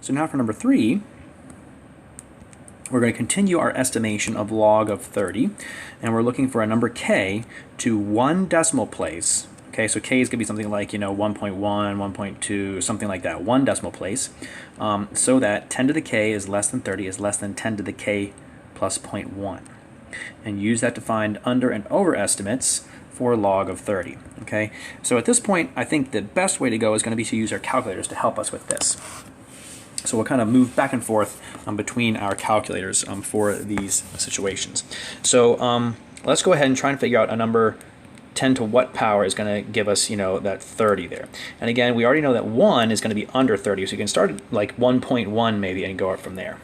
So now for number 3, we're going to continue our estimation of log of 30, and we're looking for a number k to 1 decimal place. Okay, so k is going to be something like, 1.1, 1.2, something like that, 1 decimal place, so that 10 to the k is less than 30 is less than 10 to the k plus 0.1. And use that to find under and over estimates for log of 30. Okay, so at this point, I think the best way to go is going to be to use our calculators to help us with this. So we'll kind of move back and forth between our calculators for these situations. So let's go ahead and try and figure out a number 10 to what power is going to give us, that 30 there. And again, we already know that 1 is going to be under 30, so you can start at like 1.1 maybe and go up from there.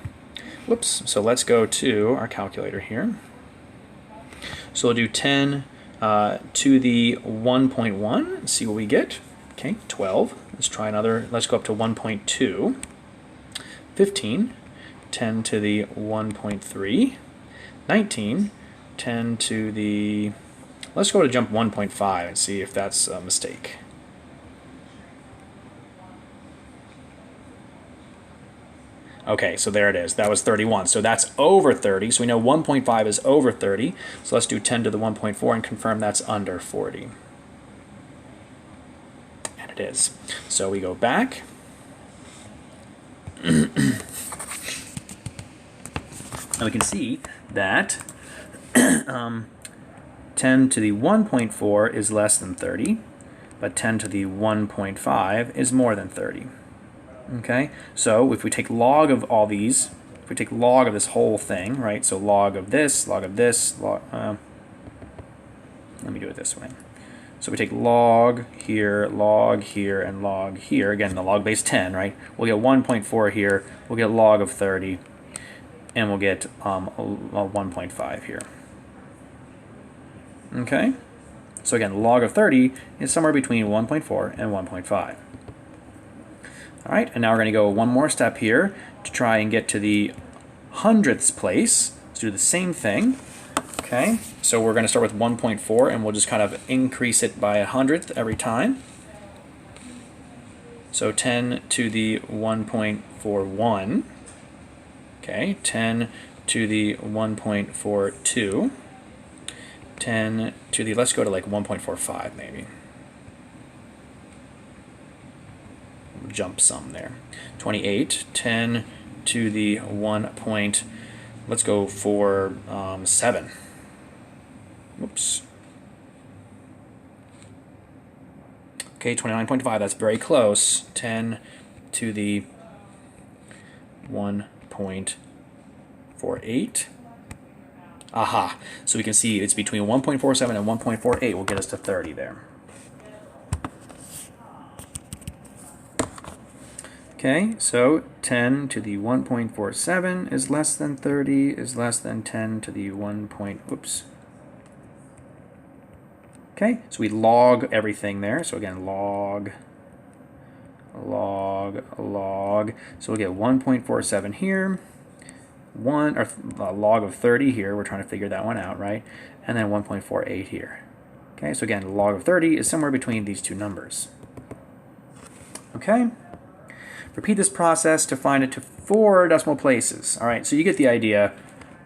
Whoops, so let's go to our calculator here. So we'll do 10 to the 1.1 and see what we get. Okay, 12. Let's try another, let's go up to 1.2. 15, 10 to the 1.3, 19, 10 to the, let's go to jump 1.5 and see if that's a mistake. Okay, so there it is. That was 31. So that's over 30. So we know 1.5 is over 30. So let's do 10 to the 1.4 and confirm that's under 40. And it is. So we go back. And we can see that 10 to the 1.4 is less than 30, but 10 to the 1.5 is more than 30. Okay, so if we take log of all these, if we take log of this whole thing, right, so log of this, let me do it this way. So we take log here, and log here. Again, the log base 10, right? We'll get 1.4 here. We'll get log of 30, and we'll get 1.5 here. Okay? So again, log of 30 is somewhere between 1.4 and 1.5. All right, and now we're going to go one more step here to try and get to the hundredths place. Let's do the same thing. Okay, so we're going to start with 1.4 and we'll just kind of increase it by 100th every time. So 10 to the 1.41. Okay, 10 to the 1.42. 10 to the, let's go to like 1.45 maybe. Jump some there. 28, 10 to the 1. Let's go for 7. Oops. Okay, 29.5, that's very close. 10 to the 1.48. Aha, so we can see it's between 1.47 and 1.48 will get us to 30 there. Okay, so 10 to the 1.47 is less than 30, is less than 10 to the 1. Oops. Okay, so we log everything there. So again, log. So we'll get 1.47 here, log of 30 here. We're trying to figure that one out, right? And then 1.48 here. Okay, so again, log of 30 is somewhere between these two numbers. Okay. Repeat this process to find it to 4 decimal places. All right, so you get the idea.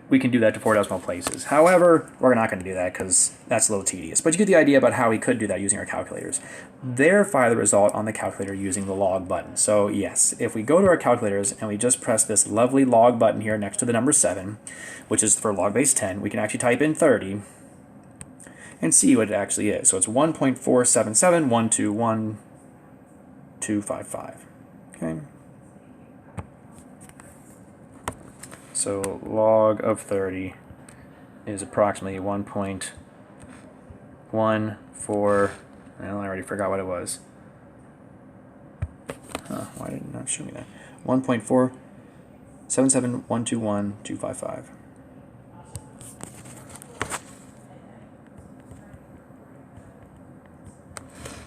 We can do that to 4 decimal places. However, we're not going to do that because that's a little tedious. But you get the idea about how we could do that using our calculators. Verify the result on the calculator using the log button. So yes, if we go to our calculators and we just press this lovely log button here next to the number 7, which is for log base 10, we can actually type in 30 and see what it actually is. So it's 1.477121.255. Okay. So log of 30 is approximately 1.14. Well, I already forgot what it was. Why did it not show me that? 1.477121.255.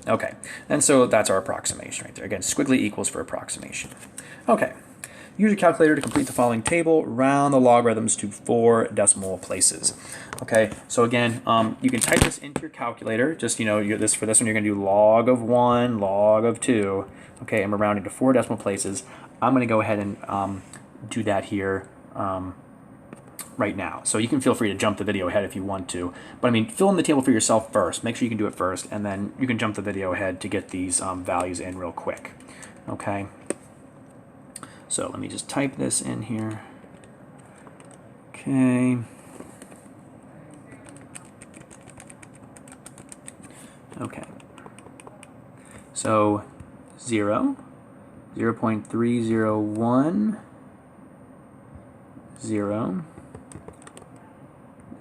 Okay, and so that's our approximation right there. Again, squiggly equals for approximation. Okay, use your calculator to complete the following table. Round the logarithms to 4 decimal places. Okay, so again, you can type this into your calculator. Just, for this one, you're going to do log of 1, log of 2. Okay, and we're rounding to 4 decimal places. I'm going to go ahead and do that here right now. So you can feel free to jump the video ahead if you want to. But I mean, fill in the table for yourself first. Make sure you can do it first, and then you can jump the video ahead to get these values in real quick. Okay. So let me just type this in here. Okay. Okay. So 0, 0.301, 0,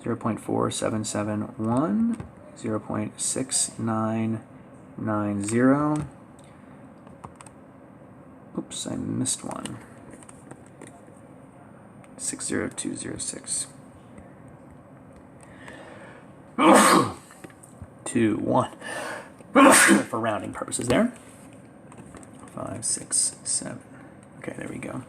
0.4771, 0.6990. Oops, I missed one. 60206. 2, 1. For rounding purposes there. 5, 6, 7. Okay, there we go.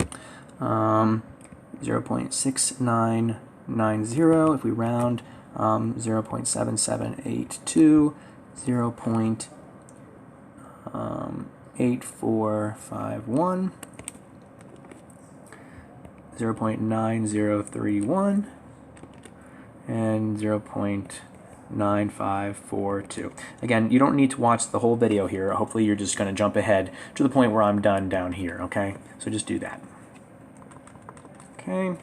0.6990 if we round, 0.7782, 0.8451, 0.9031, and 0.9542. Again, you don't need to watch the whole video here. Hopefully you're just going to jump ahead to the point where I'm done down here, okay? So just do that. Okay.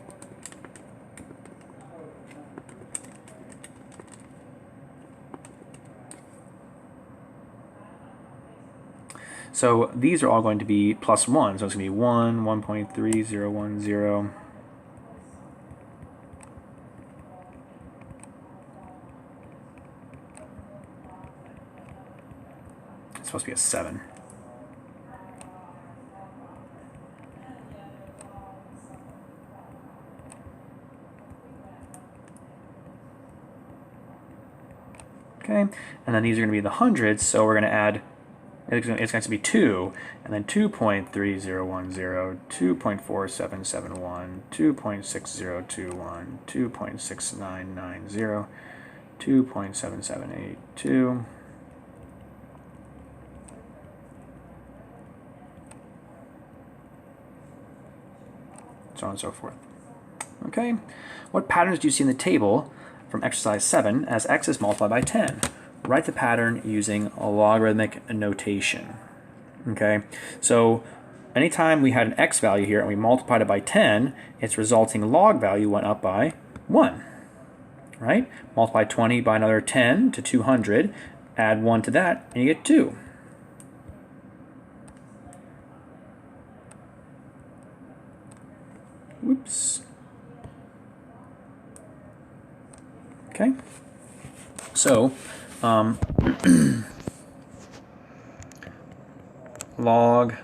So these are all going to be plus 1. So it's going to be 1, 1.3010. It's supposed to be a 7. Okay, and then these are going to be the hundreds, so we're going to add, it's going to be 2, and then 2.3010, 2.4771, 2.6021, 2.6990, 2.7782, so on and so forth. Okay, what patterns do you see in the table from exercise 7 as x is multiplied by 10? Write the pattern using a logarithmic notation. Okay, so anytime we had an x value here and we multiplied it by 10, its resulting log value went up by 1. Right? Multiply 20 by another 10 to 200, add 1 to that, and you get 2. Whoops. Okay, so log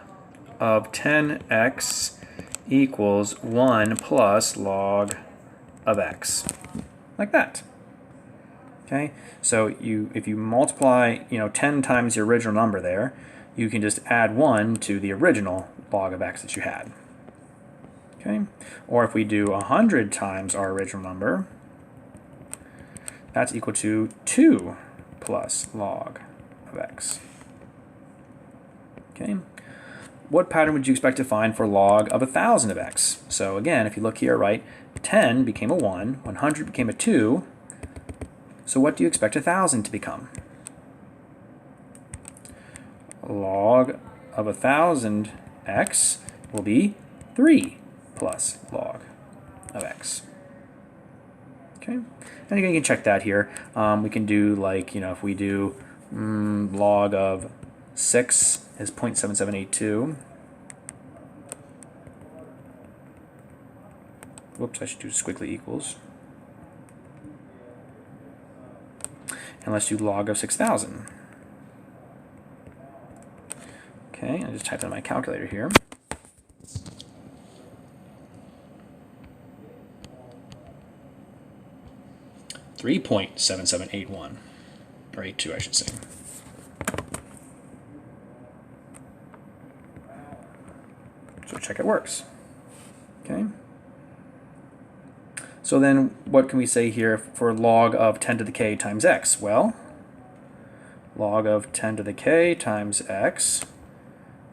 of 10x equals 1 plus log of x, like that. Okay, so if you multiply 10 times the original number there, you can just add 1 to the original log of x that you had. Okay, or if we do 100 times our original number, that's equal to 2 plus log of x. Okay. What pattern would you expect to find for log of 1,000 of x? So again, if you look here, right, 10 became a 1, 100 became a 2. So what do you expect 1,000 to become? Log of 1,000 x will be 3 plus log of x. Okay, and again, you can check that here. We can do like, if we do log of 6 is 0.7782. Whoops, I should do squiggly equals. And let's do log of 6,000. Okay, I just typed in my calculator here. 3.7781, or 82, I should say. So check it works. Okay. So then what can we say here for log of 10 to the k times x? Well, log of 10 to the k times x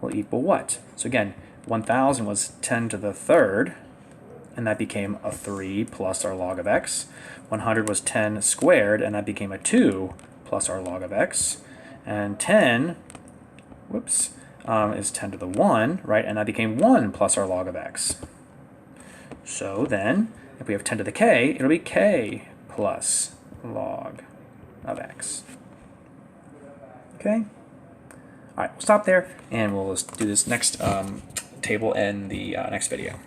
will equal what? So again, 1,000 was 10 to the third, and that became a 3 plus our log of x. 100 was 10 squared, and that became a 2 plus our log of x. And 10, whoops, is 10 to the 1, right? And that became 1 plus our log of x. So then, if we have 10 to the k, it'll be k plus log of x. Okay? All right, we'll stop there, and we'll do this next table in the next video.